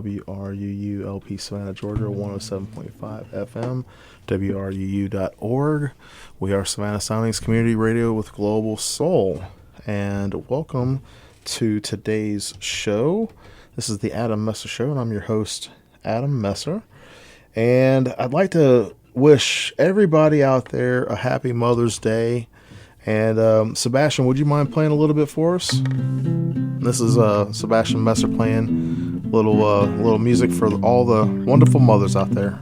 WRUULP Savannah, Georgia, 107.5 FM, WRUU.org. We are Savannah Soundings Community Radio with Global Soul. And welcome to today's show. This is the Adam Messer Show, and I'm your host, Adam Messer. And I'd like to wish everybody out there a happy Mother's Day. And Sebastian, would you mind playing a little bit for us? This is Sebastian Messer playing little music for all the wonderful mothers out there.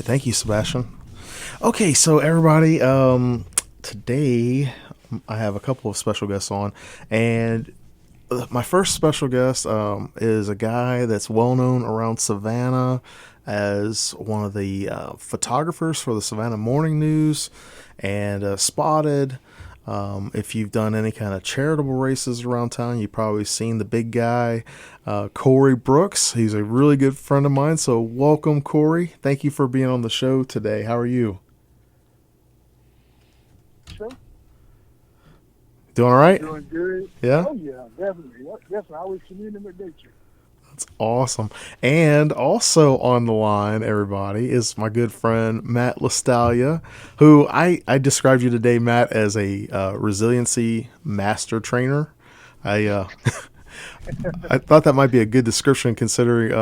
Thank you, Sebastian. Okay, so everybody, today I have a couple of special guests on, and my first special guest is a guy that's well known around Savannah as one of the photographers for the Savannah Morning News, and spotted. If you've done any kind of charitable races around town, you've probably seen the big guy, Corey Brooks. He's a really good friend of mine. So welcome, Corey. Thank you for being on the show today. How are you? Sure. Doing all right? Doing good. Yeah? Oh, yeah, definitely. Definitely. I always communing with nature. That's awesome. And also on the line, everybody, is my good friend, Matt Lostaglia, who I described you today, Matt, as a resiliency master trainer. I thought that might be a good description considering,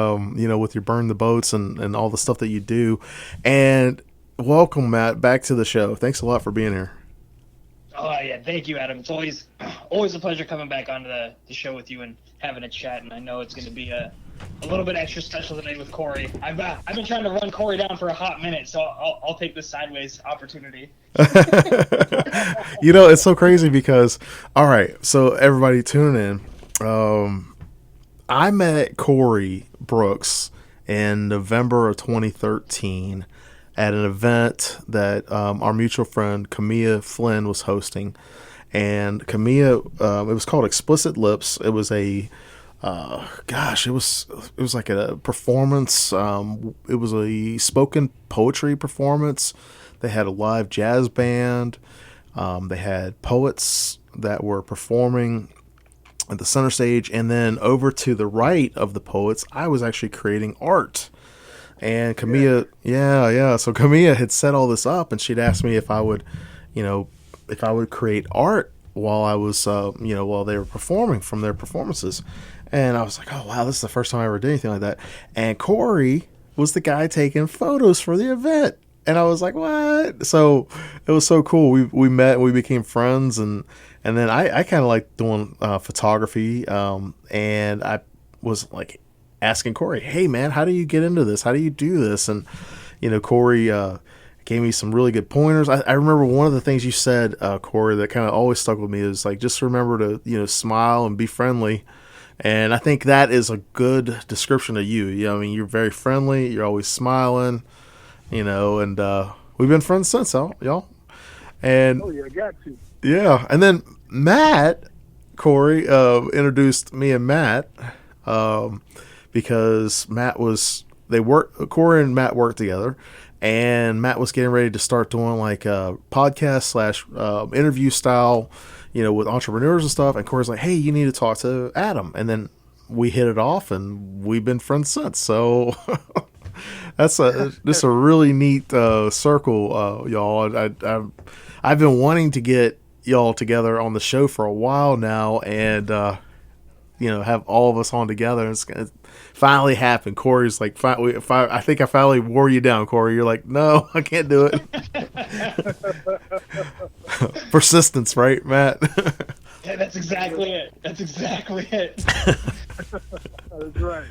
with your burn the boats and all the stuff that you do. And welcome, Matt, back to the show. Thanks a lot for being here. Oh, yeah. Thank you, Adam. It's always a pleasure coming back onto the show with you and having a chat. And I know it's going to be a little bit extra special today with Corey. I've been trying to run Corey down for a hot minute, so I'll take this sideways opportunity. It's so crazy because, all right, so everybody tune in. I met Corey Brooks in November of 2013 at an event that our mutual friend Camilla Flynn was hosting. And Camilla, it was called Explicit Lips. It was it was like a performance. It was a spoken poetry performance. They had a live jazz band. They had poets that were performing at the center stage. And then over to the right of the poets, I was actually creating art. And Camilla, yeah. So Camilla had set all this up, and she'd asked me if I would create art while I was, while they were performing from their performances. And I was like, oh, wow, this is the first time I ever did anything like that. And Corey was the guy taking photos for the event. And I was like, what? So it was so cool. We met, and we became friends. And then I kind of like doing photography. And I was like asking Corey, hey, man, how do you get into this? How do you do this? And, Corey gave me some really good pointers. I remember one of the things you said, Corey, that kind of always stuck with me is like, just remember to, smile and be friendly. And I think that is a good description of you. You're very friendly. You're always smiling, and we've been friends since, y'all. And oh, yeah, got to. Yeah. And then Matt, Corey, introduced me and Matt, because Corey and Matt worked together. And Matt was getting ready to start doing like a podcast / interview style, with entrepreneurs and stuff. And Corey's like, hey, you need to talk to Adam. And then we hit it off, and we've been friends since. So that's just a really neat circle, y'all. I've been wanting to get y'all together on the show for a while now, and have all of us on together. It's finally happened. Corey's like, I think I finally wore you down, Corey. You're like, no, I can't do it. Persistence, right, Matt? Yeah, that's exactly it. That's right.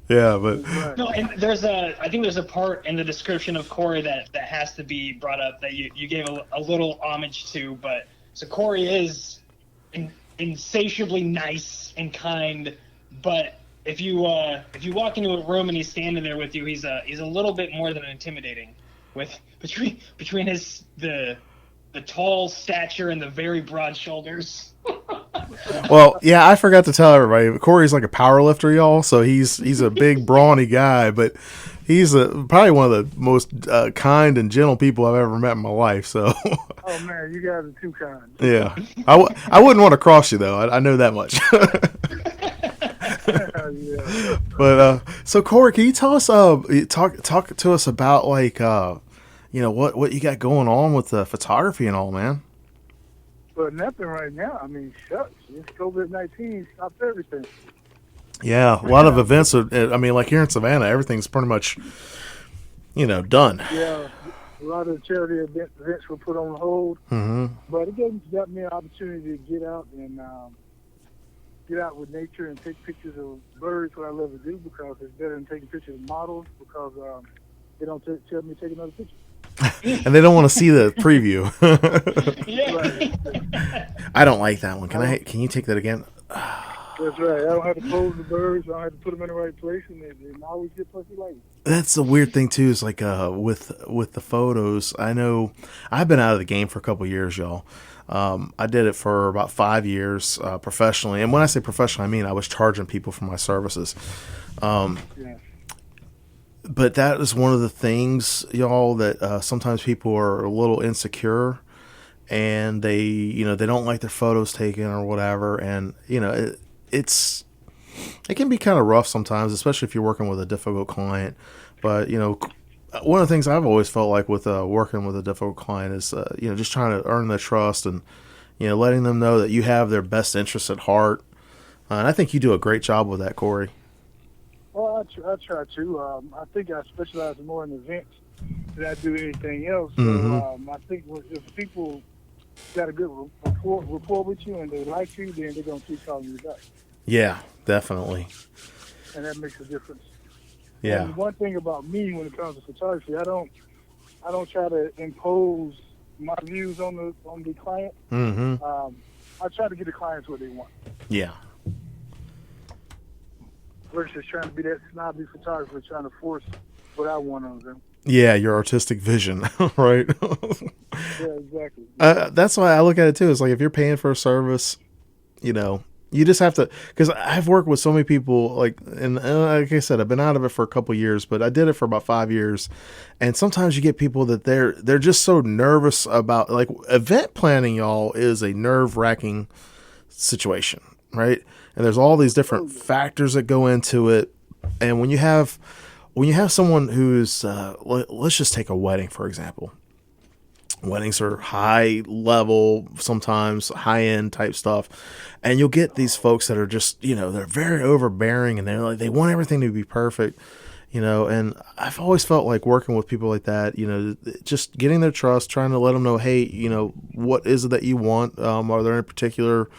Yeah, but right. No, and I think there's a part in the description of Corey that has to be brought up that you gave a little homage to. But so Corey is insatiably nice and kind, but if you walk into a room and he's standing there with you, he's a little bit more than intimidating. With between the tall stature and the very broad shoulders. Well, yeah, I forgot to tell everybody. Corey's like a power lifter, y'all. So he's a big, brawny guy, but he's probably one of the most kind and gentle people I've ever met in my life. So, Oh man, you guys are too kind. yeah, I wouldn't want to cross you though. I know that much. Yeah. But so Corey, can you tell us talk to us about like what you got going on with the photography and all, man? But nothing right now. I mean, shucks. This COVID-19 stopped everything. Yeah, a lot of events. I mean, like here in Savannah, everything's pretty much done. Yeah, a lot of charity events were put on hold. Mm-hmm. But it got me an opportunity to get out and get out with nature and take pictures of birds, what I love to do, because it's better than taking pictures of models, because they don't tell me to take another picture. And they don't want to see the preview. Yeah. I don't like that one. Can you take that again? That's right. I don't have to pose the birds. I don't have to put them in the right place, and they always get pussy late. That's the weird thing too. Is like with the photos. I know I've been out of the game for a couple of years, y'all. I did it for about 5 years professionally, and when I say professional, I mean I was charging people for my services. Yeah. But that is one of the things, y'all, that sometimes people are a little insecure, and they don't like their photos taken or whatever, and it can be kind of rough sometimes, especially if you're working with a difficult client. But one of the things I've always felt like with working with a difficult client is just trying to earn their trust and letting them know that you have their best interests at heart. And I think you do a great job with that, Corey. Well, I try to. I think I specialize more in events than I do anything else. So Mm-hmm. I think if people got a good rapport with you and they like you, then they're gonna keep calling you back, Yeah, definitely. and that makes a difference. Yeah. And one thing about me when it comes to photography, I don't try to impose my views on the client. Mm-hmm. I try to get the clients what they want, Yeah. versus trying to be that snobby photographer trying to force what I want on them. Yeah, your artistic vision, right? Yeah, exactly. That's why I look at it too. It's like if you're paying for a service, you just have to. Because I've worked with so many people, and like I said, I've been out of it for a couple years, but I did it for about 5 years. And sometimes you get people that they're just so nervous about event planning. Y'all is a nerve-wracking situation, right? And there's all these different factors that go into it. And when you have someone who's let's just take a wedding for example. Weddings are high level, sometimes high end type stuff, and you'll get these folks that are just they're very overbearing, and they want everything to be perfect, and I've always felt like working with people like that, just getting their trust, trying to let them know, hey, what is it that you want? Are there any particular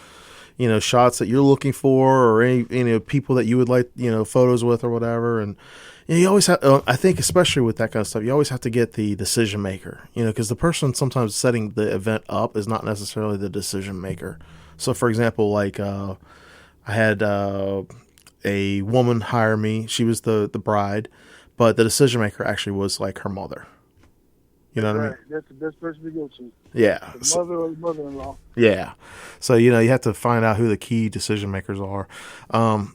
shots that you're looking for, or any people that you would like photos with or whatever. And you always have, I think especially with that kind of stuff, you always have to get the decision maker, because the person sometimes setting the event up is not necessarily the decision maker. So for example, like I had a woman hire me. She was the bride, but the decision maker actually was like her mother. You know what I mean? That's the best person to go to. Yeah. The mother or the mother-in-law. Yeah. So, you have to find out who the key decision makers are.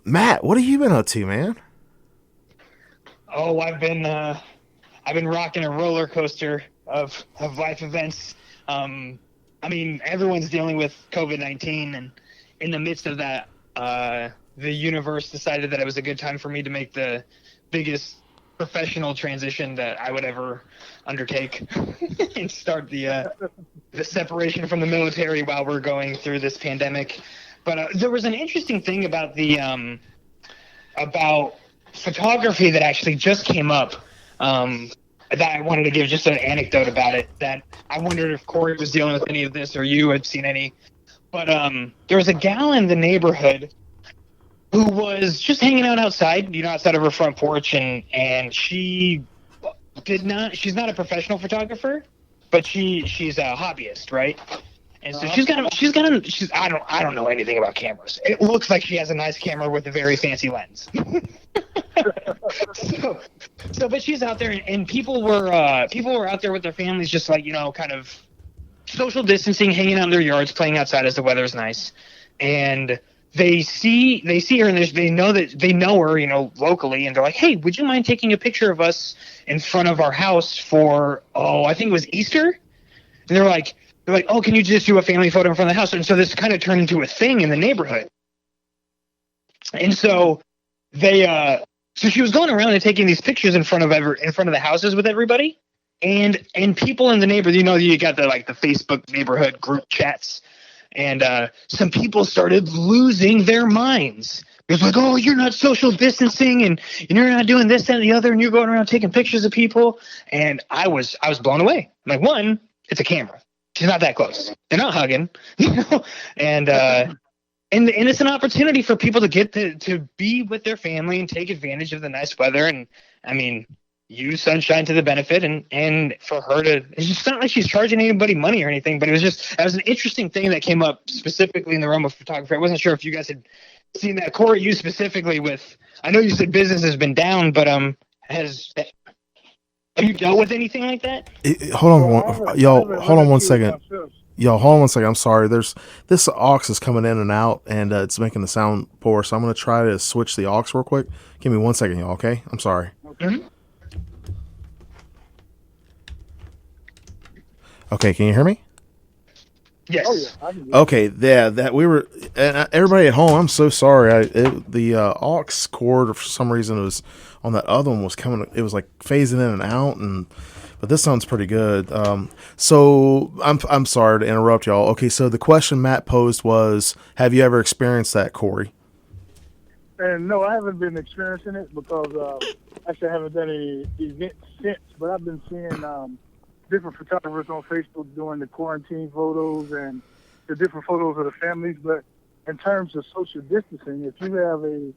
Matt, what have you been up to, man? Oh, I've been rocking a roller coaster of life events. I mean, everyone's dealing with COVID-19, and in the midst of that, the universe decided that it was a good time for me to make the biggest professional transition that I would ever undertake and start the separation from the military while we're going through this pandemic. But there was an interesting thing about about photography that actually just came up that I wanted to give just an anecdote about it, that I wondered if Corey was dealing with any of this or you had seen any. But there was a gal in the neighborhood who was just hanging out outside, outside of her front porch, and she's not a professional photographer, but she's a hobbyist, right? And so she's I don't know anything about cameras. It looks like she has a nice camera with a very fancy lens. But she's out there, and people were out there with their families, just like, kind of social distancing, hanging out in their yards, playing outside as the weather's nice, and they see her, and they know her, locally, and they're like, "Hey, would you mind taking a picture of us in front of our house for, I think it was Easter?" And they're like, "Oh, can you just do a family photo in front of the house?" And so this kind of turned into a thing in the neighborhood. And so so she was going around and taking these pictures in front of the houses with everybody, and people in the neighborhood. You got the Facebook neighborhood group chats, and some people started losing their minds. It was like, "Oh, you're not social distancing, and you're not doing this, that, and the other, and you're going around taking pictures of people." And I was blown away. I'm like, one, it's a camera. She's not that close. They're not hugging, and it's an opportunity for people to get to be with their family and take advantage of the nice weather, and I mean, use sunshine to the benefit, and for her it's just not like she's charging anybody money or anything, but it was an interesting thing that came up specifically in the realm of photography. I wasn't sure if you guys had seen that. Corey, you specifically I know you said business has been down, but have you dealt with anything like that? Hold on one second. Yo, hold on one second. I'm sorry. This aux is coming in and out, and it's making the sound poor. So I'm gonna try to switch the aux real quick. Give me 1 second, y'all. Okay? I'm sorry. Okay. Okay, can you hear me? Yes. Oh yeah. I can Okay, yeah, that we were, and everybody at home. I'm so sorry. The aux cord, for some reason, it was on that other one was coming. It was like phasing in and out, but this sounds pretty good. So I'm sorry to interrupt y'all. Okay, so the question Matt posed was, have you ever experienced that, Corey? And no, I haven't been experiencing it because actually I haven't done any events since. But I've been seeing different photographers on Facebook doing the quarantine photos and the different photos of the families. But in terms of social distancing, if you have a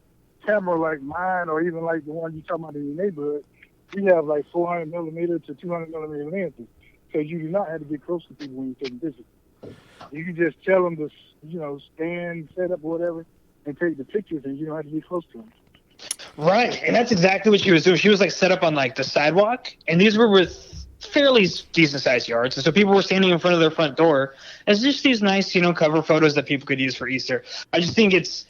camera like mine or even like the one you're talking about in your neighborhood, we have like 400 millimeter to 200 millimeter lenses. So you do not have to get close to people when you're taking pictures. You can just tell them to, stand, set up, whatever, and take the pictures, and you don't have to get close to them. Right, and that's exactly what she was doing. She was like set up on like the sidewalk, and these were with fairly decent sized yards, and so people were standing in front of their front door. It's just these nice, cover photos that people could use for Easter. I just think it's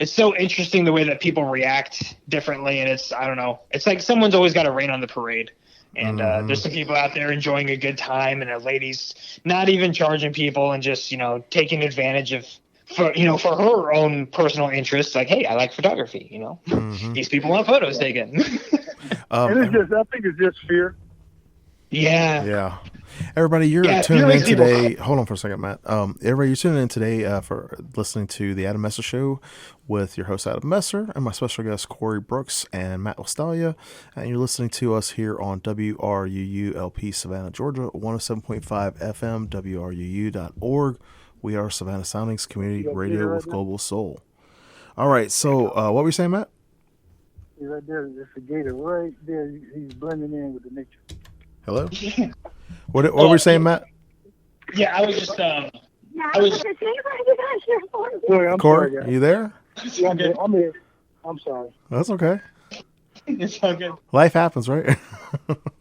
so interesting the way that people react differently, and I don't know. It's like someone's always got to rain on the parade, and there's some people out there enjoying a good time, and a lady's not even charging people and just taking advantage of. For her own personal interests, like, hey, I like photography. These people want photos taken. And I think it's just fear. Yeah. Everybody, you're tuning in today. Hold on for a second, Matt. Everybody, you're tuning in today for listening to the Adam Messer Show with your host, Adam Messer, and my special guests, Corey Brooks and Matt Lostaglia. And you're listening to us here on WRUU-LP Savannah, Georgia, 107.5 FM, WRUU.org. We are Savannah Soundings Community Radio with Global Soul. All right, so what were you saying, Matt? Right there, there's a gator right there. He's blending in with the nature. Hello? What were you saying, Matt? Yeah, I was just Sorry, Corey, sorry, are you there? I'm here. I'm sorry. That's okay. It's all good. Life happens, right?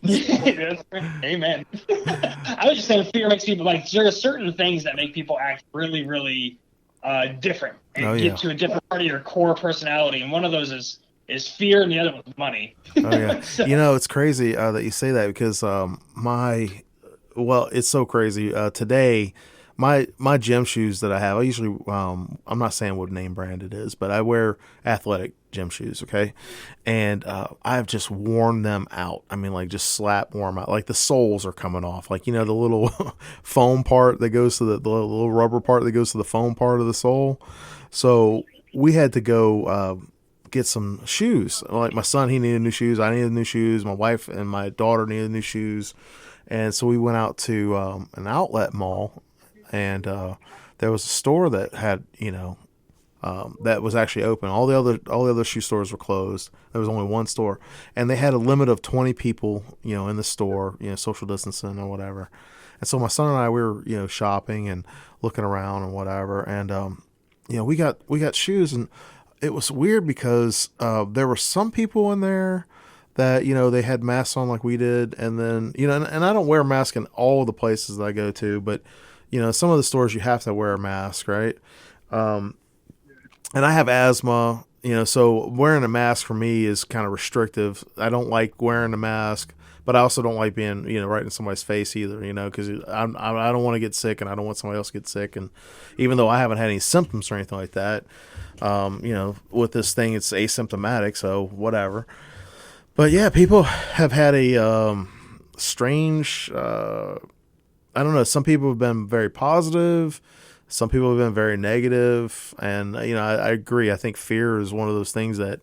That's right. Amen. I was just saying fear makes people, like, there are certain things that make people act really, really different and get to a different part of your core personality. And one of those is fear, and the other one's money. Oh, yeah. So, it's crazy that you say that because it's so crazy. Today, my gym shoes that I have, I usually, I'm not saying what name brand it is, but I wear athletic gym shoes, okay? And I've just worn them out. I mean, like, just slap worn out. Like, the soles are coming off. Like, the little foam part that goes to the little rubber part that goes to the foam part of the sole. So we had to go get some shoes. Like, my son, he needed new shoes. I needed new shoes. My wife and my daughter needed new shoes. And so we went out to an outlet mall, and there was a store that had, that was actually open. All the other shoe stores were closed. There was only one store, and they had a limit of 20 people, in the store, social distancing or whatever. And so my son and I, we were, shopping and looking around and whatever. And, we got shoes, and it was weird because, there were some people in there that, they had masks on like we did. And then, and I don't wear a mask in all the places that I go to, but, some of the stores you have to wear a mask, right? And I have asthma, so wearing a mask for me is kind of restrictive. I don't like wearing a mask, but I also don't like being, right in somebody's face either, because I don't want to get sick, and I don't want somebody else to get sick. And even though I haven't had any symptoms or anything like that, with this thing, it's asymptomatic, so whatever. But yeah, people have had a strange, I don't know, some people have been very positive. Some people have been very negative, and I agree. I think fear is one of those things that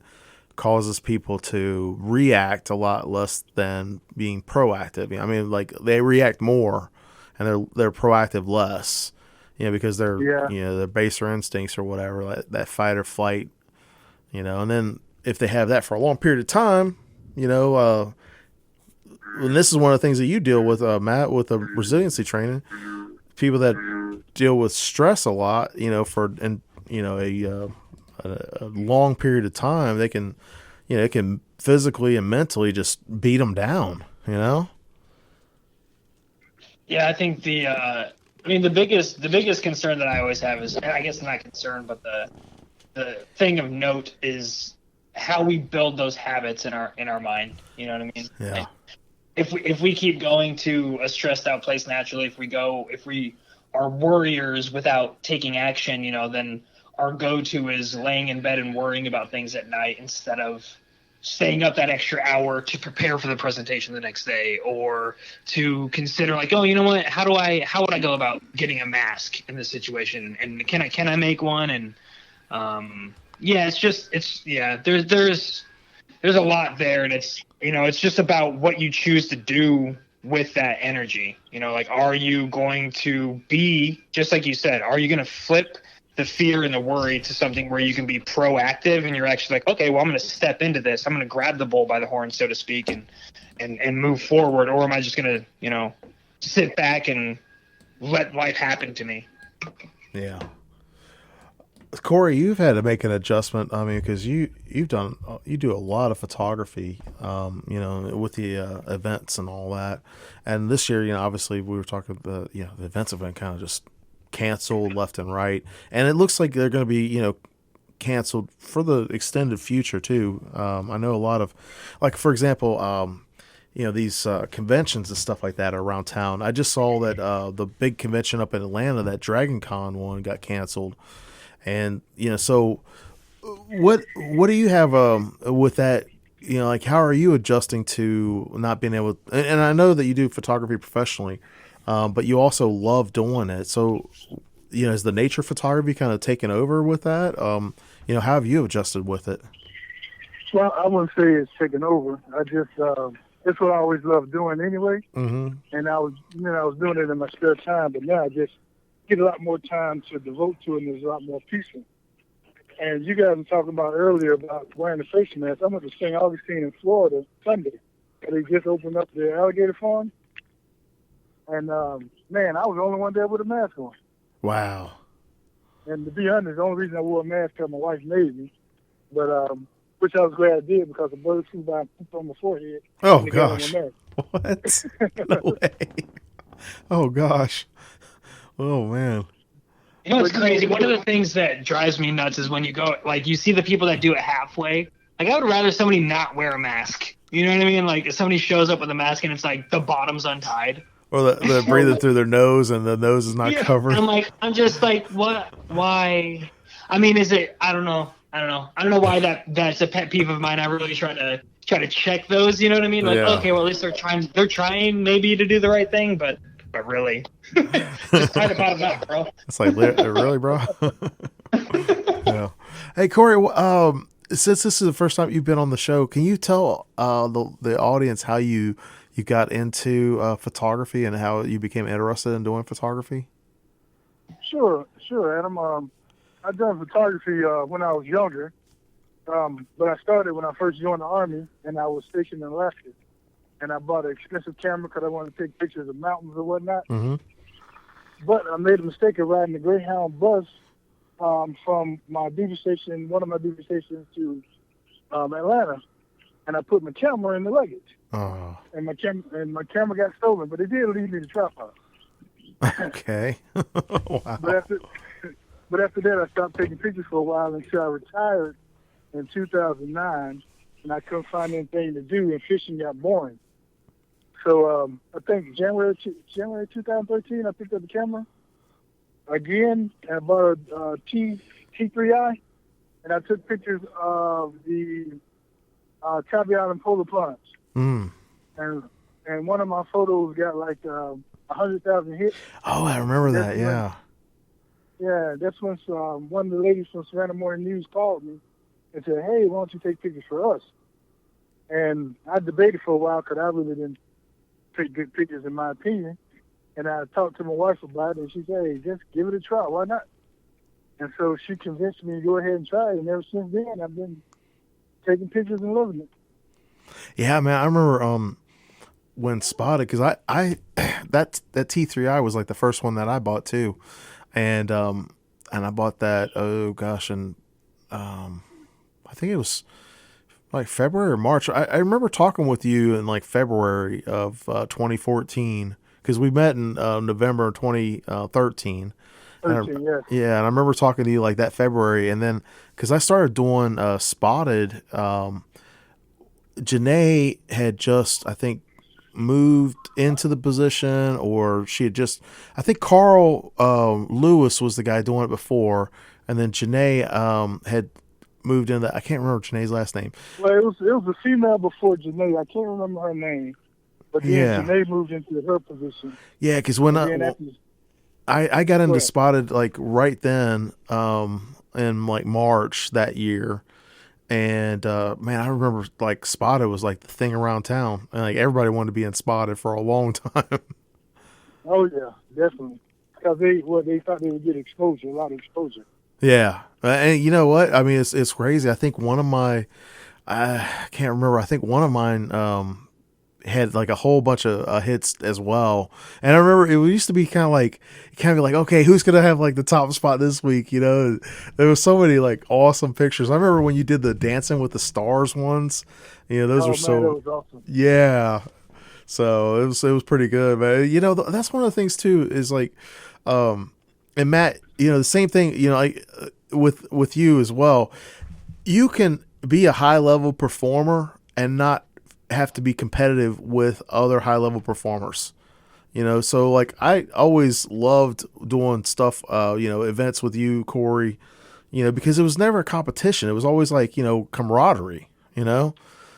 causes people to react a lot less than being proactive. I mean, like they react more, and they're proactive less. Because they're their baser instincts or whatever, like that fight or flight. And then if they have that for a long period of time, and this is one of the things that you deal with, Matt, with the resiliency training. People that deal with stress a lot, for a long period of time, they can, it can physically and mentally just beat them down, Yeah, I think the biggest concern that I always have is, I guess not concern, but the thing of note is how we build those habits in our mind. You know what I mean? Yeah. Like, if we keep going to a stressed out place naturally, if we are worriers without taking action, then our go-to is laying in bed and worrying about things at night instead of staying up that extra hour to prepare for the presentation the next day, or to consider like, oh, you know what, how would I go about getting a mask in this situation, and can I make one? And there's a lot there, and it's just about what you choose to do with that energy. Like, are you going to be, just like you said, are you going to flip the fear and the worry to something where you can be proactive, and you're actually like, okay, well, I'm going to step into this. I'm going to grab the bull by the horn, so to speak, and move forward. Or am I just going to, sit back and let life happen to me? Yeah. Corey, you've had to make an adjustment. I mean, because you do a lot of photography, with the events and all that. And this year, obviously we were talking the events have been kind of just canceled left and right, and it looks like they're going to be canceled for the extended future too. I know a lot of, like, for example, these conventions and stuff like that around town. I just saw that the big convention up in Atlanta, that Dragon Con one, got canceled. And, so what do you have with that? Like, how are you adjusting to not being able to, and I know that you do photography professionally, but you also love doing it. So, is the nature photography kind of taken over with that? How have you adjusted with it? Well, I wouldn't say it's taken over. I just, it's what I always loved doing anyway. Mm-hmm. And I was doing it in my spare time, but now I just get a lot more time to devote to it, and it's a lot more peaceful. And you guys were talking about earlier about wearing the face mask. I'm at the St. Augustine in Florida Sunday, and they just opened up the alligator farm. And, man, I was the only one there with a mask on. Wow. And to be honest, the only reason I wore a mask because my wife made me, but which I was glad I did, because the bird flew by and pooped on my forehead. Oh, gosh. What? No way. Oh, gosh. Oh, man. It's crazy. One of the things that drives me nuts is when you go, like, you see the people that do it halfway. Like, I would rather somebody not wear a mask. You know what I mean? Like, if somebody shows up with a mask and it's like the bottom's untied. Or they're breathing through their nose and the nose is not covered. I'm just like, what? Why? I mean, is it? I don't know. I don't know why that's a pet peeve of mine. I really try to check those. You know what I mean? Like, okay, well, at least they're trying maybe to do the right thing, but really, just tie the bottom up, bro. It's like, really, bro? Yeah. Hey, Corey, since this is the first time you've been on the show, can you tell the audience how you got into photography and how you became interested in doing photography? Sure, Adam. I've done photography when I was younger, but I started when I first joined the Army, and I was stationed in Alaska. and I bought an expensive camera because I wanted to take pictures of mountains or whatnot. Mm-hmm. But I made a mistake of riding the Greyhound bus from my duty station, one of my duty stations, to Atlanta, and I put my camera in the luggage, Oh. and my camera got stolen, but it did leave me the tripod. Okay. Wow. But after that, I stopped taking pictures for a while until I retired in 2009, and I couldn't find anything to do, and fishing got boring. So I think January 2013, I picked up the camera again, and I bought a T3i, and I took pictures of the Tabby Island polar plunge. Mm. And one of my photos got like 100,000 hits. Oh, I remember that. Yeah. Yeah, that's when one of the ladies from Savannah Morning News called me and said, "Hey, why don't you take pictures for us?" And I debated for a while because I really didn't take good pictures, in my opinion. And I talked to my wife about it, and she said, "Hey, just give it a try. Why not?" And so she convinced me to go ahead and try it. And ever since then, I've been taking pictures and loving it. Yeah, man. I remember when Spotted, because I that T3i was like the first one that I bought too. And I bought that, oh gosh, and I think it was like February or March. I remember talking with you in like February of 2014, because we met in November of 2013. Yeah. Yeah, and I remember talking to you like that February, and then because I started doing Spotted, Janae had just, I think, moved into the position, or she had just, I think Carl Lewis was the guy doing it before, and then Janae had moved into, I can't remember Janae's last name. Well, it was a female before Janae. I can't remember her name, but then Janae moved into her position. Yeah, because when I got into Spotted like right then, in like March that year. And man, I remember like Spotted was like the thing around town, and like everybody wanted to be in Spotted for a long time. Oh yeah, definitely, because they thought they would get exposure, a lot of exposure. Yeah, and you know what? I mean, it's crazy. I think one of my, I can't remember. I think one of mine had like a whole bunch of hits as well. And I remember it used to be kind of like, okay, who's gonna have like the top spot this week? You know, there was so many like awesome pictures. I remember when you did the Dancing with the Stars ones. You know, those were so, that was awesome. Yeah. So it was pretty good, man. You know, that's one of the things too is like, and Matt, you know, the same thing. You know, like with you as well. You can be a high level performer and not have to be competitive with other high level performers, you know. So like I always loved doing stuff, you know, events with you, Corey, you know, because it was never a competition. It was always like, you know, camaraderie, you know.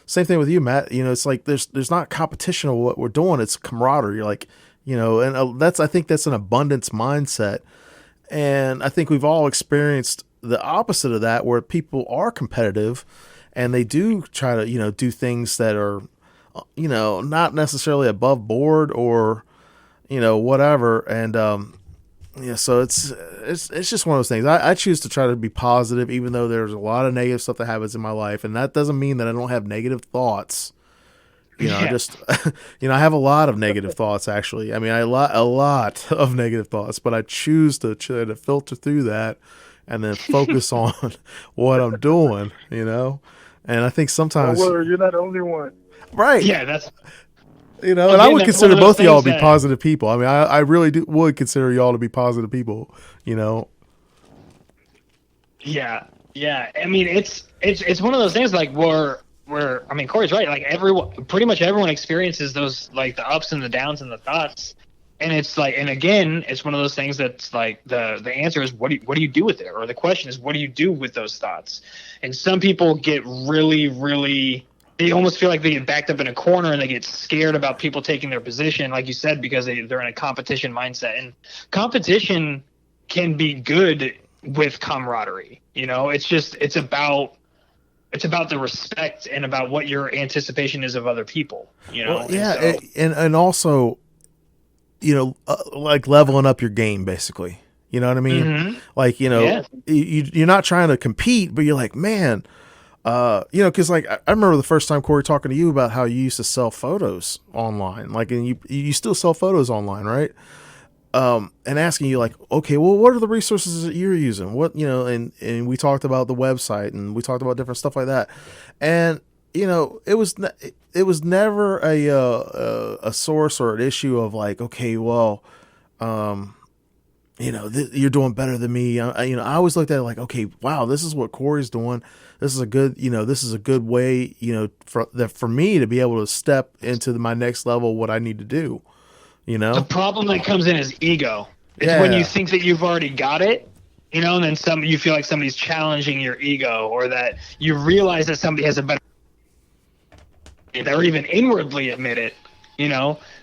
Same thing with you, Matt. You know, it's like there's not competition of what we're doing. It's camaraderie, like, you know, and I think that's an abundance mindset. And I think we've all experienced the opposite of that, where people are competitive and they do try to, you know, do things that are, you know, not necessarily above board or, you know, whatever. And, yeah, so it's just one of those things. I choose to try to be positive, even though there's a lot of negative stuff that happens in my life. And that doesn't mean that I don't have negative thoughts. You know, I just, you know, I have a lot of negative thoughts, actually. I mean, a lot of negative thoughts, but I choose to try to filter through that and then focus on what I'm doing, you know? And I think sometimes, well, you're not the only one. Right. Yeah, that's, you know, and again, I would that's consider one of those both of y'all to be things positive people. I mean, I really would consider y'all to be positive people, you know? yeah. I mean, it's one of those things like where I mean, Corey's right. Like pretty much everyone experiences those, like the ups and the downs and the thoughts. And it's like, and again, it's one of those things that's like the answer is what do you do with it? Or the question is, what do you do with those thoughts? And some people get really, they almost feel like they get backed up in a corner and they get scared about people taking their position, like you said, because they're in a competition mindset. And competition can be good with camaraderie. You know, it's about the respect and about what your anticipation is of other people, you know? Well, yeah. And also, you know, like leveling up your game, basically. You know what I mean? Mm-hmm. Like, you know, you're not trying to compete, but you're like, man, Because like I remember the first time Corey talking to you about how you used to sell photos online, like, and you still sell photos online, right? And asking you like, okay, well, what are the resources that you're using? What, and we talked about the website and we talked about different stuff like that, and it was never a source or an issue of like, okay, well, you're doing better than me. I always looked at it like, okay, wow, this is what Corey's doing. This is a good way, for me to be able to step into my next level, what I need to do, The problem that comes in is ego. It's Yeah. when you think that you've already got it, and then you feel like somebody's challenging your ego, or that you realize that somebody has a better, or even inwardly admit it,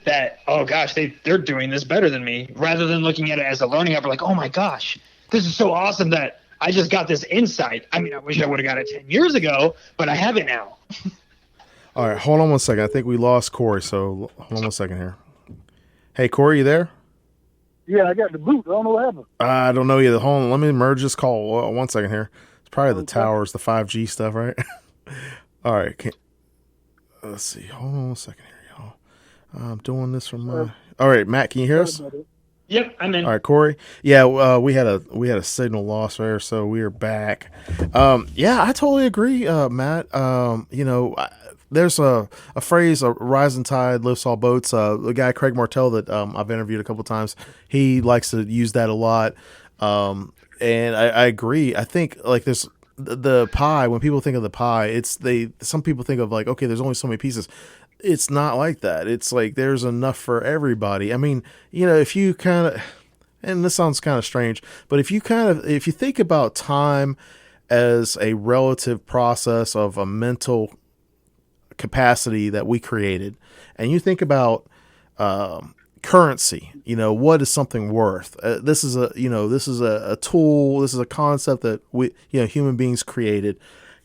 that, oh gosh, they're doing this better than me, rather than looking at it as a learning effort, like, oh my gosh, this is so awesome that I just got this insight. I mean, I wish I would have got it 10 years ago, but I have it now. All right, hold on one second. I think we lost Corey, so hold on one second here. Hey, Corey, you there? Yeah, I got the boot. I don't know what happened. I don't know either. Hold on, let me merge this call. One second here. It's probably the towers, the 5G stuff, right? All right, let's see. Hold on one second here, y'all. I'm doing this from my. All right, Matt, can you hear us? Yep, I'm in. All right, Corey. Yeah, we had a signal loss there, so we are back. Yeah, I totally agree, Matt. There's a phrase: "A rising tide lifts all boats." The guy Craig Martell that I've interviewed a couple times, he likes to use that a lot. And I agree. I think like there's the pie. When people think of the pie, some people think of like, okay, there's only so many pieces. It's not like that. It's like there's enough for everybody. I mean, if you kind of, and this sounds kind of strange, but if you think about time as a relative process of a mental capacity that we created, and you think about currency, what is something worth? This is a tool. This is a concept that we, human beings created.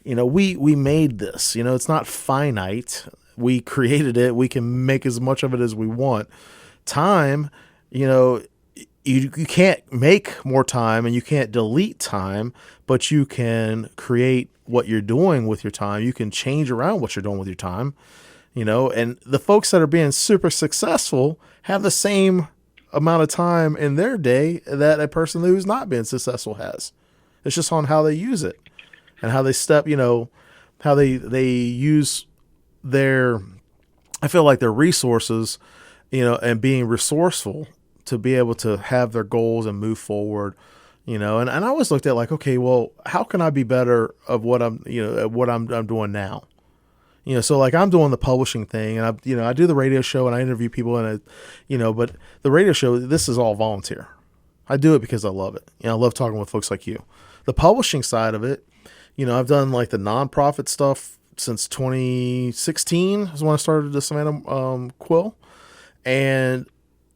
We made this. It's not finite. We created it. We can make as much of it as we want. Time, you can't make more time and you can't delete time, but you can create what you're doing with your time. You can change around what you're doing with your time, and the folks that are being super successful have the same amount of time in their day that a person who's not being successful has. It's just on how they use it and how they how they use I feel like their resources, and being resourceful to be able to have their goals and move forward, and I always looked at like, okay, well, how can I be better of what I'm doing now? So like I'm doing the publishing thing and I do the radio show and I interview people and but the radio show, this is all volunteer. I do it because I love it. I love talking with folks like you. The publishing side of it, I've done like the nonprofit stuff since 2016 is when I started the Savannah Quill, and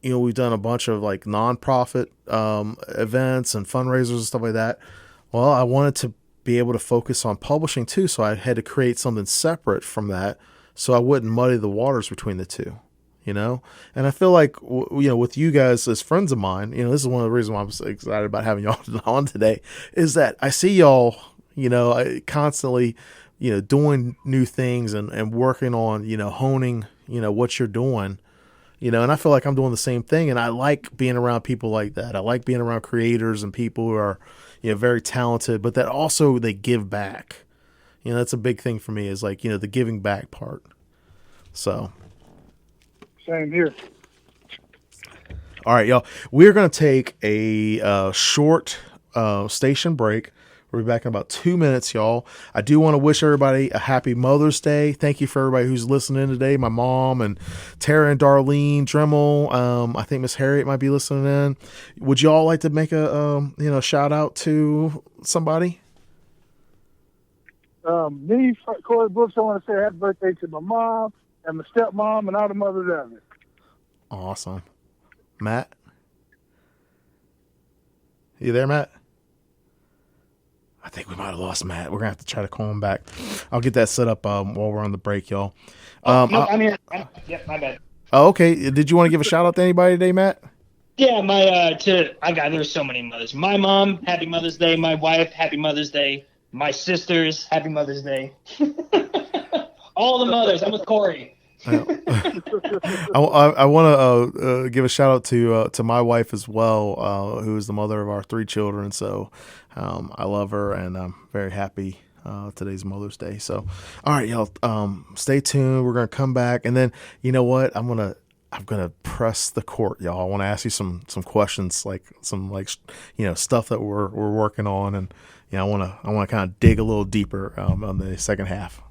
we've done a bunch of like nonprofit events and fundraisers and stuff like that. Well, I wanted to be able to focus on publishing too, so I had to create something separate from that, so I wouldn't muddy the waters between the two. And I feel like with you guys as friends of mine, this is one of the reasons why I'm so excited about having y'all on today, is that I see y'all, constantly, doing new things and working on, honing, what you're doing, and I feel like I'm doing the same thing. And I like being around people like that. I like being around creators and people who are, very talented, but that also they give back. That's a big thing for me is like, the giving back part. So. Same here. All right, y'all. We're going to take a short station break. We'll be back in about 2 minutes, y'all. I do want to wish everybody a happy Mother's Day. Thank you for everybody who's listening today. My mom and Tara and Darlene Dremel. I think Miss Harriet might be listening in. Would y'all like to make a shout out to somebody? Me, Corey Brooks, I want to say happy birthday to my mom and my stepmom and all the mothers out there. Awesome. Matt? You there, Matt? I think we might have lost Matt. We're going to have to try to call him back. I'll get that set up while we're on the break, y'all. No, I'm here. Yep, my bad. Oh, okay. Did you want to give a shout out to anybody today, Matt? Yeah, there's so many mothers. My mom, happy Mother's Day. My wife, happy Mother's Day. my sisters, happy Mother's Day. All the mothers. I'm with Corey. I want to give a shout out to my wife as well, who is the mother of our 3 children. So I love her, and I'm very happy today's Mother's Day. So, all right, y'all, stay tuned. We're gonna come back, and then you know what? I'm gonna press the court, y'all. I want to ask you some questions, like some stuff that we're working on, and I want to kind of dig a little deeper on the second half.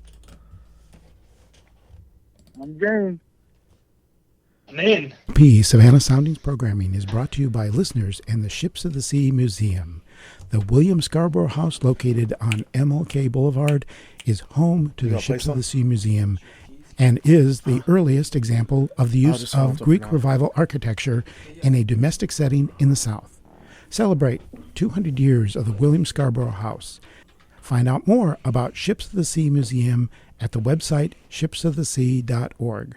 I'm game. I'm in. Savannah Soundings programming is brought to you by listeners and the Ships of the Sea Museum. The William Scarborough House, located on MLK Boulevard, is home to the Ships of the Sea Museum and is the earliest example of the use of Greek Revival architecture in a domestic setting in the South. Celebrate 200 years of the William Scarborough House. Find out more about Ships of the Sea Museum at the website shipsofthesea.org.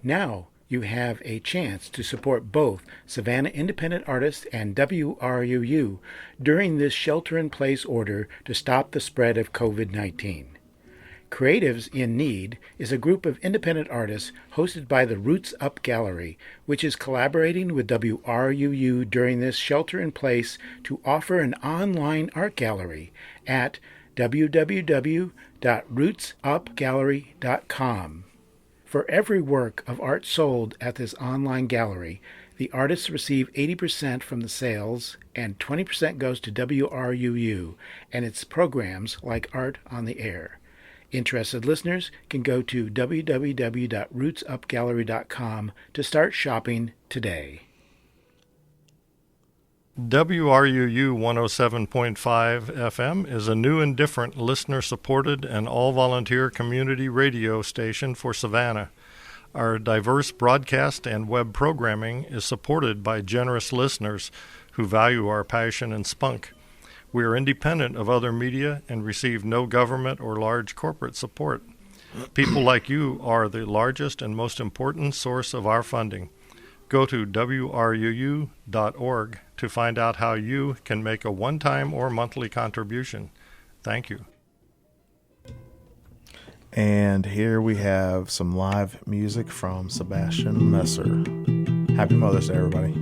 Now you have a chance to support both Savannah Independent Artists and WRUU during this shelter-in-place order to stop the spread of COVID-19. Creatives in Need is a group of independent artists hosted by the Roots Up Gallery, which is collaborating with WRUU during this shelter-in-place to offer an online art gallery at www.rootsupgallery.com. For every work of art sold at this online gallery, the artists receive 80% from the sales and 20% goes to WRUU and its programs like Art on the Air. Interested listeners can go to www.rootsupgallery.com to start shopping today. WRUU 107.5 FM is a new and different listener-supported and all-volunteer community radio station for Savannah. Our diverse broadcast and web programming is supported by generous listeners who value our passion and spunk. We are independent of other media and receive no government or large corporate support. People like you are the largest and most important source of our funding. Go to wruu.org to find out how you can make a one-time or monthly contribution. Thank you. And here we have some live music from Sebastian Messer. Happy Mother's Day, everybody.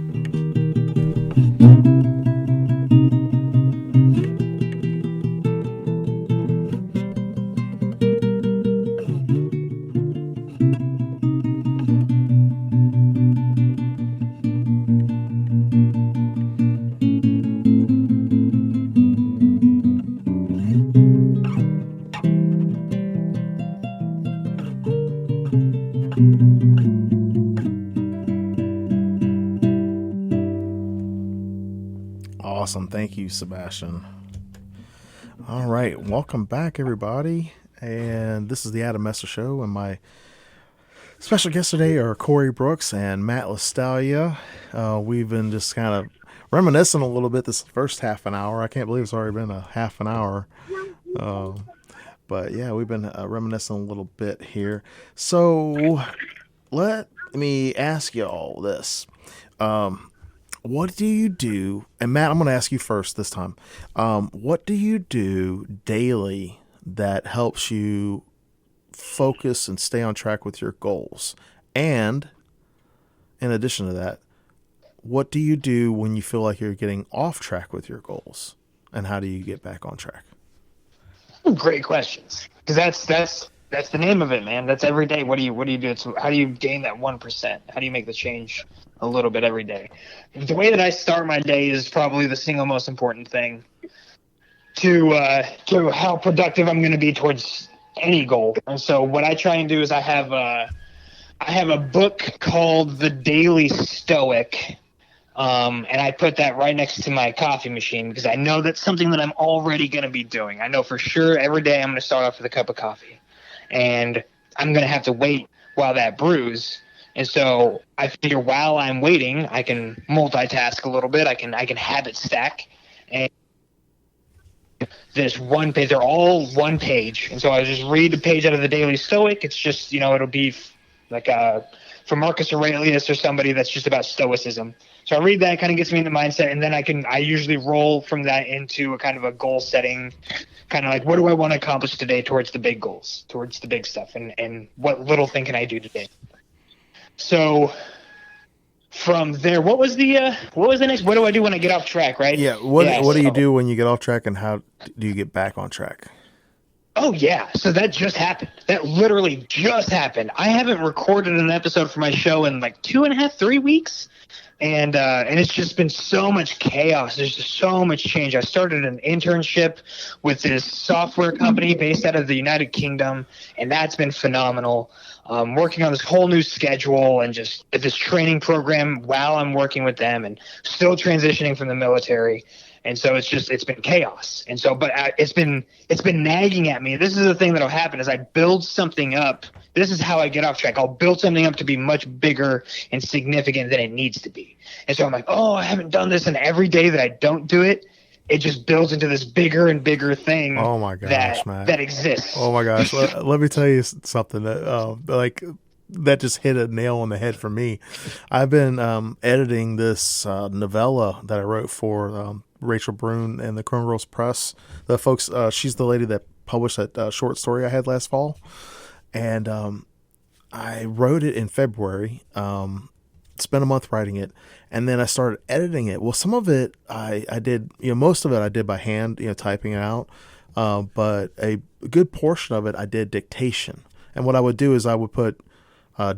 Awesome. Thank you, Sebastian. All right. Welcome back, everybody. And this is the Adam Messer Show. And my special guests today are Corey Brooks and Matt Lostaglia. We've been just kind of reminiscing a little bit this first half an hour. I can't believe it's already been a half an hour. But yeah, we've been reminiscing a little bit here. So let me ask y'all this. What do you do? And Matt, I'm going to ask you first this time. What do you do daily that helps you focus and stay on track with your goals? And in addition to that, what do you do when you feel like you're getting off track with your goals? And how do you get back on track? Great questions. Because that's the name of it, man. That's every day. What do you do? So how do you gain that 1%? How do you make the change a little bit every day? The way that I start my day is probably the single most important thing to how productive I'm going to be towards any goal. And so what I try and do is I have a book called The Daily Stoic. And I put that right next to my coffee machine because I know that's something that I'm already going to be doing. I know for sure every day I'm going to start off with a cup of coffee. And I'm going to have to wait while that brews. And so I figure while I'm waiting, I can multitask a little bit. I can habit stack. And this one page, they're all one page. And so I just read a page out of the Daily Stoic. It's just, it'll be like from Marcus Aurelius or somebody that's just about stoicism. So I read that, kind of gets me in the mindset, and then I usually roll from that into a kind of a goal setting, kind of like, what do I want to accomplish today towards the big goals, towards the big stuff, and what little thing can I do today? So from there, what was the next? What do I do when I get off track? Right? Yeah. What do you do when you get off track, and how do you get back on track? Oh yeah, so that just happened. That literally just happened. I haven't recorded an episode for my show in like 2.5, 3 weeks, and it's just been so much chaos. There's just so much change. I started an internship with this software company based out of the United Kingdom, and that's been phenomenal. Working on this whole new schedule and just this training program while I'm working with them, and still transitioning from the military. And so it's been chaos. And so, but it's been nagging at me. This is the thing that'll happen is I build something up. This is how I get off track. I'll build something up to be much bigger and significant than it needs to be. And so I'm like, oh, I haven't done this. And every day that I don't do it, it just builds into this bigger and bigger thing. Oh my gosh, man. That exists. Oh my gosh. Let me tell you something that, that just hit a nail on the head for me. I've been editing this novella that I wrote for Rachel Brune and the Chrome Girls Press. The folks, she's the lady that published that short story I had last fall. And I wrote it in February, spent a month writing it, and then I started editing it. Well, some of it I did, most of it I did by hand, typing it out. But a good portion of it I did dictation. And what I would do is I would put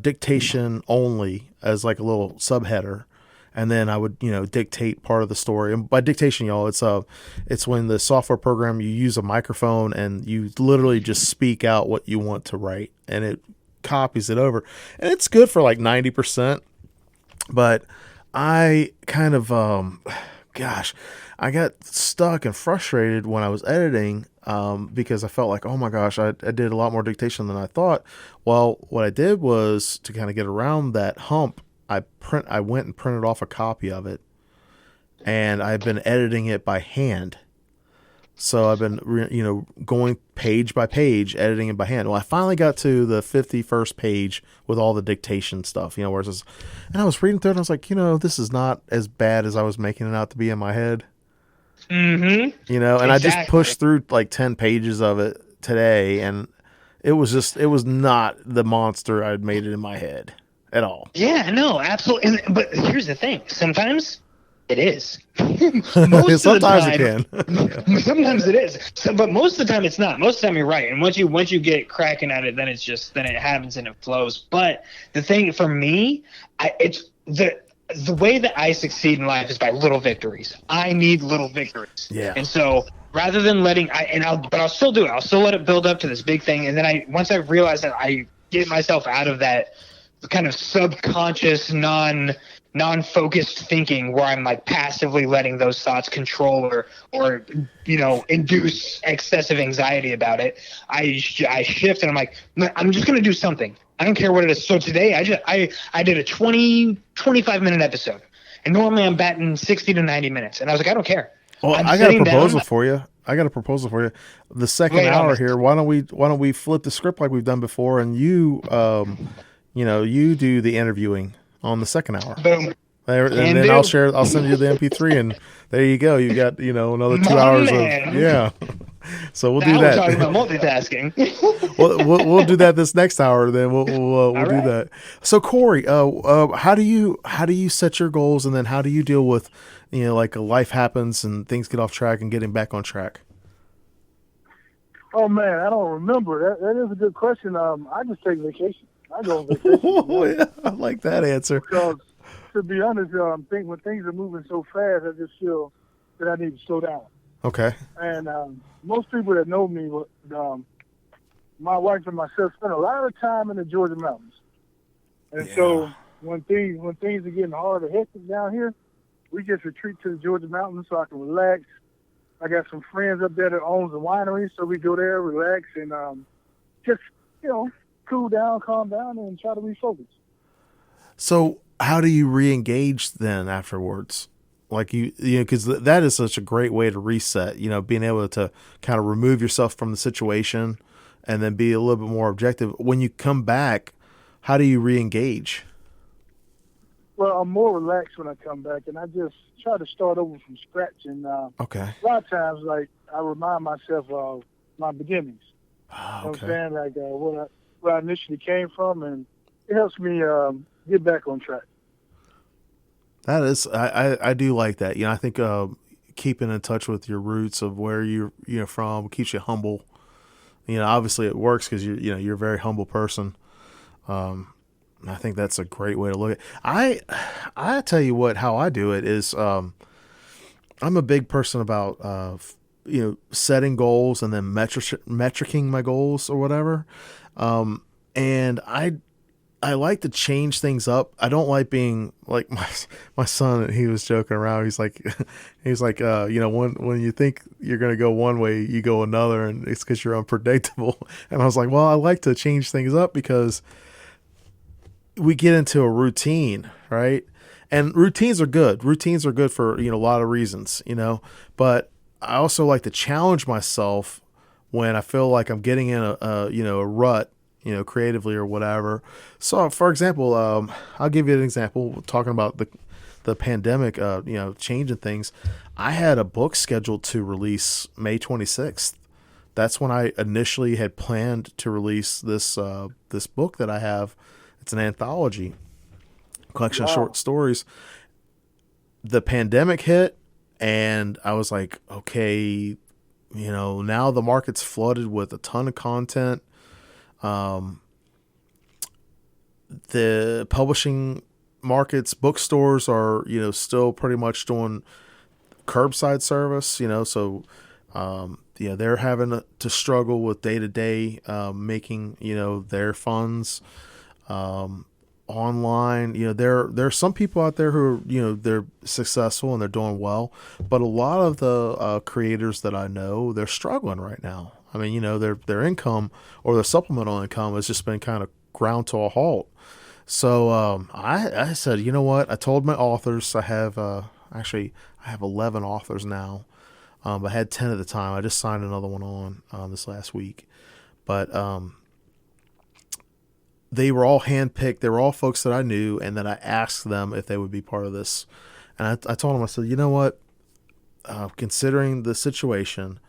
dictation only as like a little subheader, and then I would dictate part of the story. And by dictation, y'all, it's when the software program, you use a microphone and you literally just speak out what you want to write, and it copies it over, and it's good for like 90%. But I kind of I got stuck and frustrated when I was editing, because I felt like, oh my gosh, I did a lot more dictation than I thought. Well, what I did was, to kind of get around that hump, I went and printed off a copy of it, and I've been editing it by hand. So I've been, going page by page, editing it by hand. Well, I finally got to the 51st page with all the dictation stuff, where it says, and I was reading through it, and I was like, this is not as bad as I was making it out to be in my head. Mm-hmm. And exactly. I just pushed through like 10 pages of it today, and it was not the monster I'd made it in my head at all. Yeah, no, absolutely. But here's the thing. Sometimes it is. Sometimes it can. Sometimes it is. But most of the time it's not. Most of the time you're right. And once you get cracking at it, then it happens and it flows. But the thing for me, it's the way that I succeed in life is by little victories. I need little victories. Yeah. And so rather than I'll still do it. I'll still let it build up to this big thing. And then once I realize that I get myself out of that kind of subconscious, non-focused thinking where I'm like passively letting those thoughts control or induce excessive anxiety about it, I shift and I'm like, I'm just going to do something. I don't care what it is. So today I did a 25 minute episode, and normally I'm batting 60 to 90 minutes. And I was like, I don't care. Well, I got a proposal for you. The second hour here, why don't we flip the script like we've done before, and you do the interviewing on the second hour. Boom. And then I'll send you the MP3, and there you go. You got, another 2 hours of. So we'll do that. We're talking about multitasking. we'll do that this next hour. Then we'll do that. So Corey, how do you set your goals, and then how do you deal with, like life happens and things get off track and getting back on track? Oh man, I don't remember. That is a good question. I just take vacation. I go on vacation. Oh, yeah, I like that answer. Because to be honest, when things are moving so fast, I just feel that I need to slow down. Okay. And most people that know me, my wife and myself spend a lot of time in the Georgia mountains. And so when things are getting hard or hectic down here, we just retreat to the Georgia mountains so I can relax. I got some friends up there that owns a winery, so we go there, relax, and just cool down, calm down, and try to refocus. So how do you re-engage then afterwards? Like because that is such a great way to reset, being able to kind of remove yourself from the situation and then be a little bit more objective. When you come back, how do you re-engage? Well, I'm more relaxed when I come back, and I just try to start over from scratch. And Okay. a lot of times, like, I remind myself of my beginnings. Ah, You know what I'm okay. saying? Like where I initially came from, and it helps me get back on track. That is, I do like that. I think keeping in touch with your roots of where you're from keeps you humble. Obviously it works because you're a very humble person. I think that's a great way to look at it. I tell you what, how I do it is, I'm a big person about, setting goals and then metricing my goals or whatever. And I like to change things up. I don't like being like my son. He was joking around. He's like, when you think you're going to go one way, you go another, and it's because you're unpredictable. And I was like, well, I like to change things up because we get into a routine, right? And routines are good. Routines are good for, a lot of reasons, but I also like to challenge myself when I feel like I'm getting in a rut, creatively or whatever. So for example, I'll give you an example talking about the pandemic, changing things. I had a book scheduled to release May 26th. That's when I initially had planned to release this book that I have. It's an anthology collection of short stories. The pandemic hit, and I was like, okay, now the market's flooded with a ton of content. The publishing markets, bookstores are, still pretty much doing curbside service, so, they're having to struggle with day to day, making, their funds, online. There are some people out there who are, they're successful and they're doing well, but a lot of the creators that I know, they're struggling right now. I mean, their income or their supplemental income has just been kind of ground to a halt. So I said, you know what? I told my authors, I have I have 11 authors now. I had 10 at the time. I just signed another one on this last week, but they were all handpicked. They were all folks that I knew, and then I asked them if they would be part of this. And I told them, I said, you know what? Considering the situation,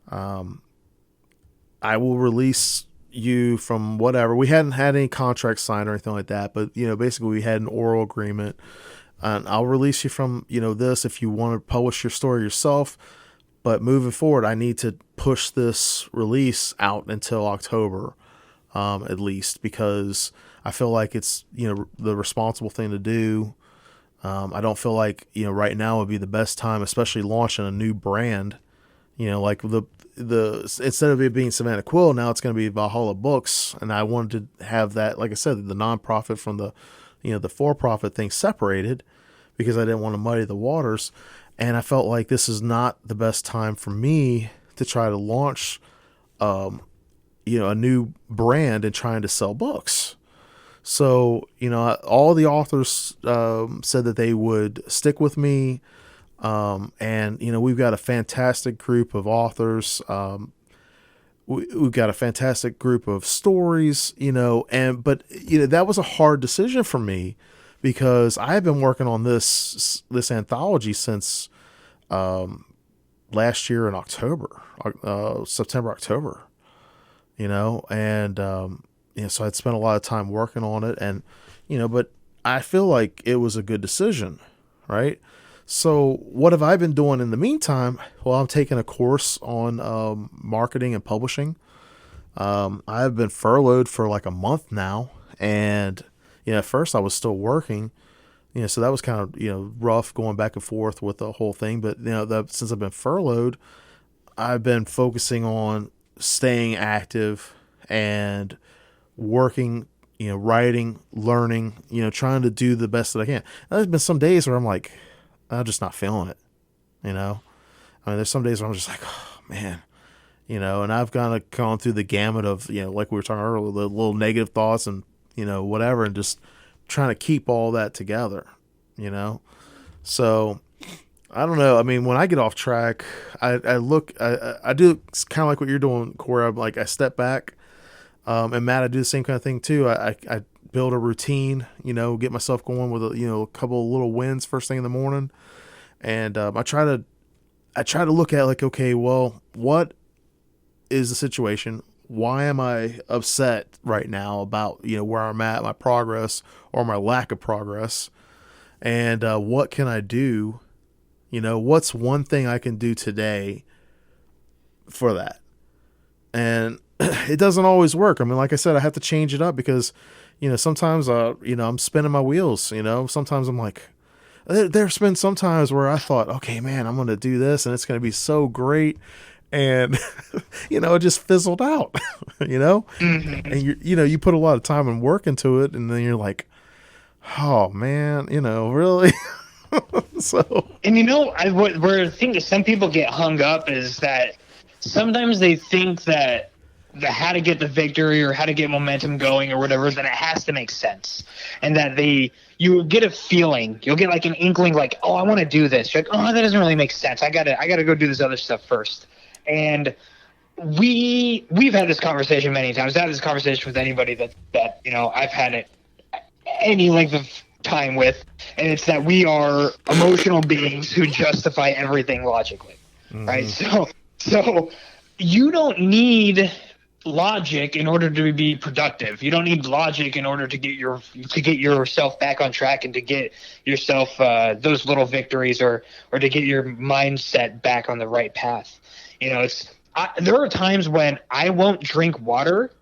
I will release you from whatever. We hadn't had any contracts signed or anything like that, but basically we had an oral agreement, and I'll release you from this if you want to publish your story yourself. But moving forward, I need to push this release out until October. At least, because I feel like it's, the responsible thing to do. I don't feel like, right now would be the best time, especially launching a new brand, like the instead of it being Savannah Quill, now it's going to be Valhalla Books. And I wanted to have that, like I said, the nonprofit from the, the for-profit thing separated, because I didn't want to muddy the waters. And I felt like this is not the best time for me to try to launch, a new brand and trying to sell books. So, all the authors said that they would stick with me. And, we've got a fantastic group of authors. We've got a fantastic group of stories, but that was a hard decision for me, because I have been working on this anthology since last year in October, September, October. And, so I'd spent a lot of time working on it, and, but I feel like it was a good decision. Right. So what have I been doing in the meantime? Well, I'm taking a course on, marketing and publishing. I've been furloughed for like a month now, and, at first I was still working, so that was kind of, rough going back and forth with the whole thing. But, since I've been furloughed, I've been focusing on staying active and working, writing, learning, trying to do the best that I can. And there's been some days where I'm like, I'm just not feeling it. I mean, there's some days where I'm just like, oh man, and I've kind of gone through the gamut of, like we were talking earlier, the little negative thoughts and, whatever, and just trying to keep all that together, so I don't know. I mean, when I get off track, I do kind of like what you're doing, Corey. I'm like, I step back, and Matt, I do the same kind of thing too. I build a routine, get myself going with a couple of little wins first thing in the morning. And I try to look at like, okay, well, what is the situation? Why am I upset right now about, where I'm at, my progress or my lack of progress? And what can I do? What's one thing I can do today for that? And it doesn't always work. I mean, like I said, I have to change it up because, sometimes, I'm spinning my wheels, sometimes I'm like, there's been some times where I thought, okay, man, I'm going to do this and it's going to be so great. And, it just fizzled out, Mm-hmm. and you put a lot of time and work into it. And then you're like, oh man, really? So, And where I think that some people get hung up is that sometimes they think that how to get the victory or how to get momentum going or whatever, then it has to make sense. And that you get a feeling, you'll get like an inkling like, oh, I want to do this. You're like, oh, that doesn't really make sense. I gotta go do this other stuff first. And we've had this conversation many times. I've had this conversation with anybody that I've had it any length of time with, and it's that we are emotional beings who justify everything logically, right? So you don't need logic in order to be productive. You don't need logic in order to get yourself back on track and to get yourself those little victories or to get your mindset back on the right path. There are times when I won't drink water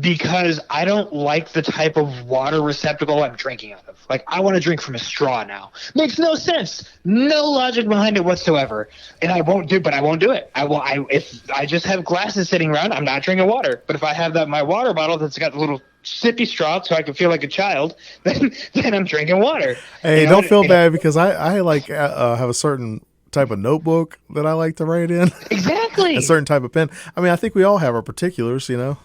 because I don't like the type of water receptacle I'm drinking out of. Like, I want to drink from a straw now. Makes no sense. No logic behind it whatsoever. And I won't do it. If I just have glasses sitting around, I'm not drinking water. But if I have my water bottle that's got the little sippy straw so I can feel like a child, then I'm drinking water. Hey, don't feel bad because I like have a certain type of notebook that I like to write in. Exactly. A certain type of pen. I mean, I think we all have our particulars, Yeah,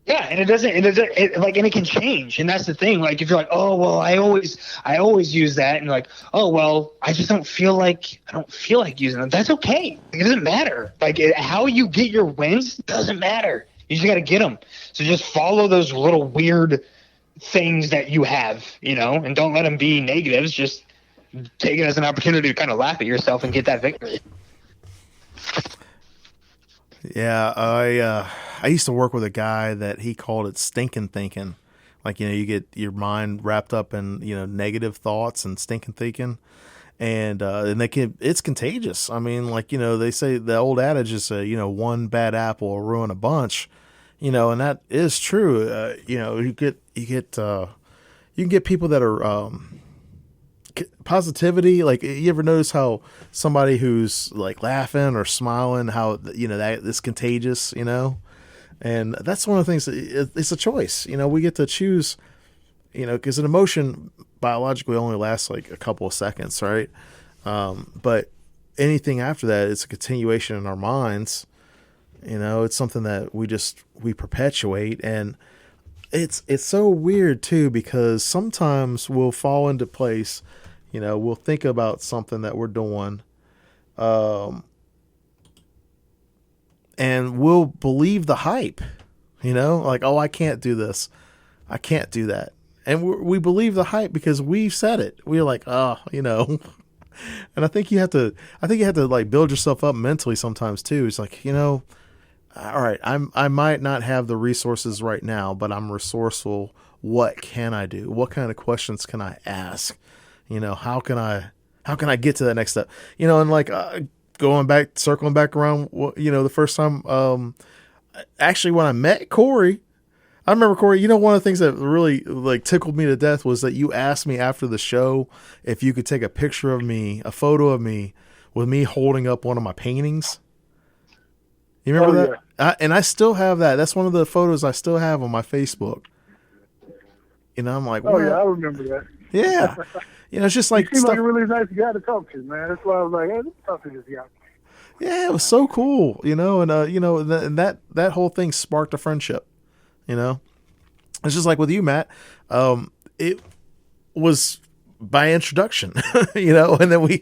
and it can change, and that's the thing. Like, if you're like, oh well, I always use that, and like, oh well, I don't feel like using it. That's okay. It doesn't matter. Like, how you get your wins doesn't matter. You just got to get them. So just follow those little weird things that you have, and don't let them be negatives. Just take it as an opportunity to kind of laugh at yourself and get that victory. Yeah, I used to work with a guy that he called it stinking thinking. Like, you get your mind wrapped up in, negative thoughts and stinking thinking. And it's contagious. I mean, like, they say the old adage is, one bad apple will ruin a bunch, and that is true. You can get people that are, positivity. Like, you ever notice how somebody who's like laughing or smiling, how that it's contagious, and that's one of the things it's a choice. We get to choose, because an emotion biologically only lasts like a couple of seconds, right? But anything after that, it's a continuation in our minds. It's something that we perpetuate, and it's so weird too, because sometimes we'll fall into place. We'll think about something that we're doing, and we'll believe the hype, like, oh, I can't do this. I can't do that. And we believe the hype because we've said it. We're like, oh, and I think you have to like build yourself up mentally sometimes too. It's like, all right, I might not have the resources right now, but I'm resourceful. What can I do? What kind of questions can I ask? How can I get to that next step? And like, circling back around, the first time, actually when I met Corey, I remember Corey, one of the things that really like tickled me to death was that you asked me after the show if you could take a picture of me, a photo of me with me holding up one of my paintings. You remember that? And I still have that. That's one of the photos I still have on my Facebook. I'm like, oh yeah, I remember that. Yeah. It's just like you seem stuff. like a really nice guy to talk to, man. That's why I was like, hey, let's talk to this guy. Yeah, it was so cool, and and that whole thing sparked a friendship. It's just like with you, Matt. It was by introduction, and then we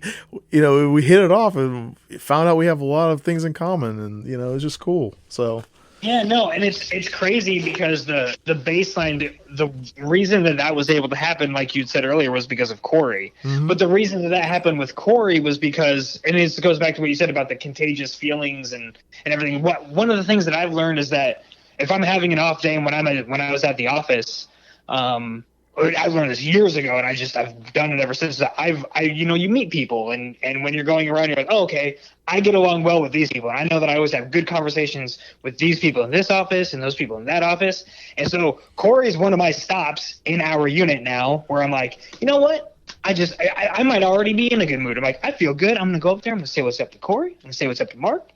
hit it off and found out we have a lot of things in common, and it's just cool. So Yeah, no, and it's crazy because the baseline, the reason that was able to happen, like you said earlier, was because of Corey. Mm-hmm. But the reason that happened with Corey was because, and it goes back to what you said about the contagious feelings and everything. One of the things that I've learned is that if I'm having an off day, and when I was at the office, I learned this years ago, and I've done it ever since. You meet people, and when you're going around, you're like, oh, okay, I get along well with these people, and I know that I always have good conversations with these people in this office and those people in that office. And so Corey is one of my stops in our unit now, where I'm like, you know what? I might already be in a good mood. I'm like, I feel good. I'm gonna go up there. I'm gonna say what's up to Corey. I'm gonna say what's up to Mark,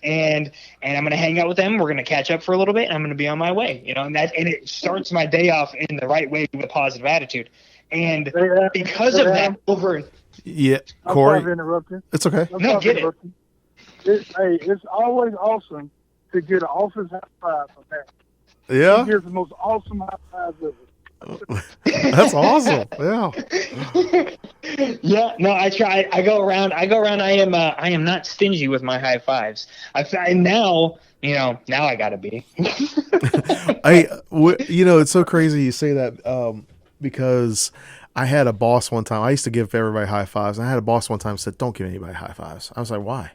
and I'm gonna hang out with them. We're gonna catch up for a little bit, and I'm gonna be on my way. And it starts my day off in the right way with a positive attitude. And because of that, Yeah, I'm Corey. sorry to interrupt you. It's okay. No, get it. It's always awesome to get an office high five from that. Yeah, He gives the most awesome high fives ever. that's awesome. Yeah. Yeah, no, I try. I go around. I am not stingy with my high fives. Now I gotta be. It's so crazy you say that because I had a boss one time. I used to give everybody high fives. And I had a boss one time who said, "Don't give anybody high fives." I was like, "Why?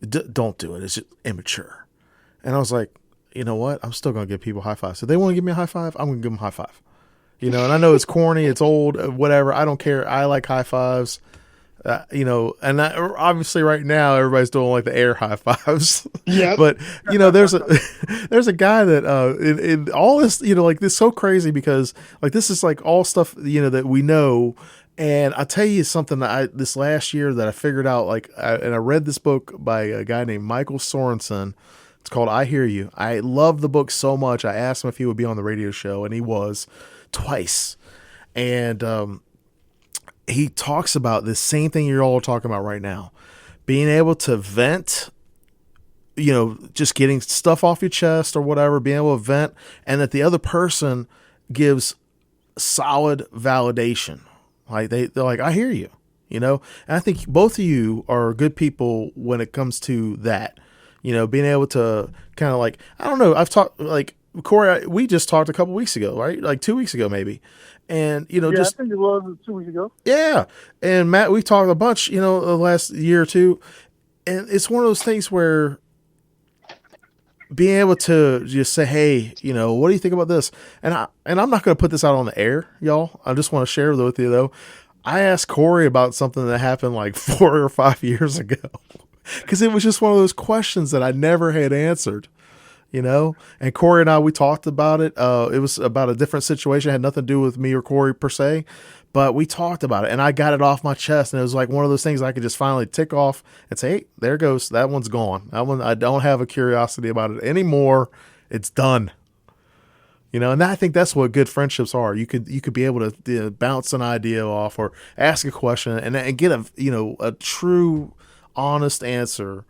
Don't do it. It's just immature." And I was like, you know what? I'm still going to give people high fives. If they want to give me a high five, I'm going to give them a high five. And I know it's corny, it's old, whatever. I don't care. I like high fives. Obviously right now everybody's doing like the air high fives. Yeah. But there's a guy that in all this, like this is so crazy because like this is like all stuff that we know. And I'll tell you something that this last year that I figured out, and I read this book by a guy named Michael Sorensen. It's called I Hear You. I love the book so much. I asked him if he would be on the radio show, and he was twice. And he talks about the same thing you're all talking about right now. Being able to vent, just getting stuff off your chest or whatever, being able to vent, and that the other person gives solid validation. Like they're like, I hear you, and I think both of you are good people when it comes to that, being able to kind of like, I don't know. I've talked like Corey, we just talked a couple weeks ago, right? Like 2 weeks ago, maybe. And, I think it was 2 weeks ago. Yeah. And Matt, we've talked a bunch, the last year or two, and it's one of those things where being able to just say, hey, what do you think about this? And I'm not going to put this out on the air, y'all. I just want to share with you though. I asked Corey about something that happened like 4 or 5 years ago because it was just one of those questions that I never had answered, and Corey and I, we talked about it. It was about a different situation. It had nothing to do with me or Corey per se, but we talked about it and I got it off my chest. And it was like one of those things I could just finally tick off and say, hey, there goes. That one's gone. That one, I don't have a curiosity about it anymore. It's done. And I think that's what good friendships are. You could be able to bounce an idea off or ask a question and get a true, honest answer,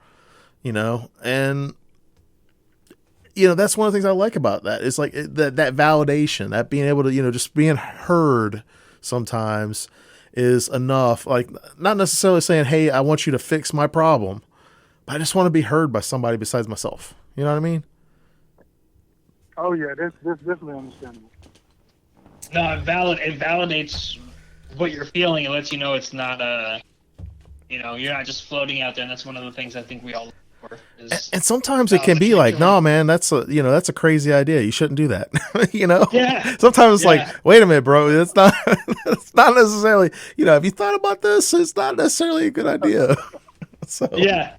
and that's one of the things I like about that. It's like that validation, that being able to, just being heard sometimes is enough. Like not necessarily saying, hey, I want you to fix my problem, but I just want to be heard by somebody besides myself. You know what I mean? Oh yeah, that's definitely understandable. No, it validates what you're feeling. It lets you know it's not you're not just floating out there. And that's one of the things I think we all look for. And sometimes it can be like, no, man, that's a crazy idea. You shouldn't do that. Yeah. Sometimes it's like, wait a minute, bro. It's not necessarily, if you thought about this, it's not necessarily a good idea. So yeah.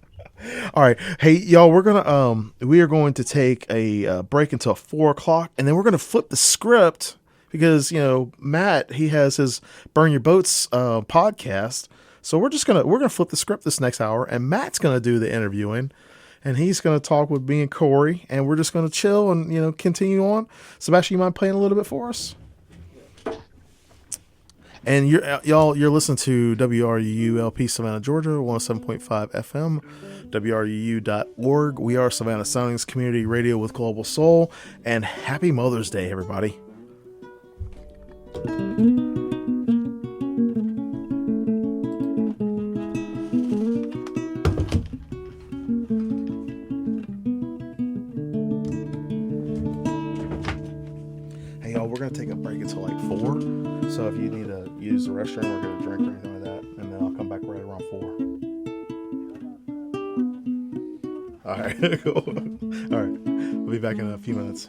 All right. Hey, y'all, we are going to take a break until 4:00, and then we're going to flip the script because, Matt, he has his Burn Your Boats podcast. So we're going to flip the script this next hour, and Matt's going to do the interviewing, and he's going to talk with me and Corey, and we're just going to chill and, continue on. Sebastian, you mind playing a little bit for us? And you're listening to WRUU-LP Savannah, Georgia, 107.5 FM, WRUU.org. We are Savannah Soundings Community Radio with Global Soul. And happy Mother's Day, everybody. a break until like 4. So if you need to use the restroom or get a drink or anything like that, and then I'll come back right around 4. All right, cool. All right, we'll be back in a few minutes.